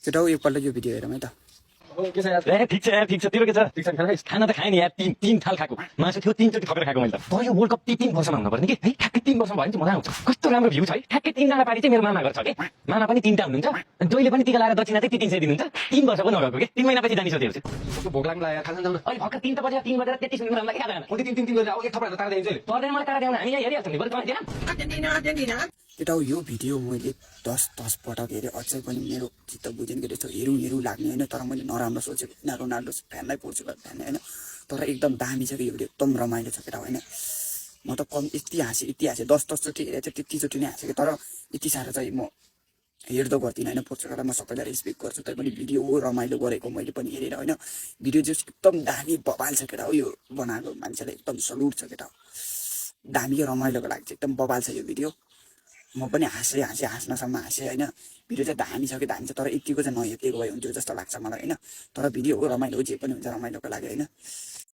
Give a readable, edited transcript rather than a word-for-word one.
केटा हो एकपल्ट यो भिडियो हेरौँ है त। ठिक छ यार, ठिक छ। तिम्रो के छ? खाना त खाएँ नि यार, तीन थाल खाएको मासु थियो, 3 चोटि थपेर खाएको मैले त। तर यो वर्ल्ड कप 3 वर्षमा हुनुपर्ने कि है, ठ्याक्कै 3 वर्षमा भयो भने चाहिँ मजा आउँछ। कस्तो राम्रो भ्यू छ है। ठ्याक्कै 3जना पारी चाहिँ मेरो मामा घर छ कि, मामा पनि 3टा हुनुहुन्छ, अनि जहिले पनि टिका लाएर दक्षिणा चाहिँ 300 दिनुहुन्छ। 3 वर्ष पनि नगएको कि, 3 महिनापछि जानी सोधेको चाहिँ। कस्तो भोक लाग्ला यार, खाना जाउँ न। अहिले भर्खर 3 त बजेर 3 बजेर 33 मिनेट लाग्यो खाना। उति 3 गरेर अब एक थप्पड तारा दिन्छ अहिले। पर्दैन मलाई तारा देउन, हामी यहाँ हेरिहाल्छौँ नि, बरु तपाईँ दिएन। केटा हो यो भिडियो मैले 10 पटक हेरेँ, अझै पनि मेरो चित्त बुझेन कि त्यस्तो हेरौँ लाग्ने होइन। तर मैले नराम्रो सोचेको होइन, रोनाल्डो फ्यानलाई पोर्चुगल फ्यान होइन। तर एकदम दामी छ कि यो भिडियो, एकदम रमाइलो छ केटा होइन। म त कम यति हाँसेँ 10 चोटि हेरेँ चाहिँ त्यतिचोटि नै हाँसेँ कि। तर यति साह्रो चाहिँ म हेर्दो गर्दिनँ होइन। पोर्चुगललाई म सबैलाई रेस्पेक्ट गर्छु, तै पनि भिडियो रमाइलो गरेको मैले पनि हेरेर होइन। भिडियो चाहिँ एकदम दामी बबाल छ केटा हो, यो बनाएको मान्छेलाई एकदम सल्युट छ केटा हो। दामी रमाइलोको लागि चाहिँ एकदम बबाल छ यो भिडियो। म पनि हाँस्नसम्म हाँसेँ होइन। भिडियो चाहिँ दामी छ कि दामी छ, तर यतिको चाहिँ नहेरिएको भए हुन्थ्यो जस्तो लाग्छ मलाई होइन। तर भिडियो हो रमाइलो, जे पनि हुन्छ रमाइलोको लागि होइन।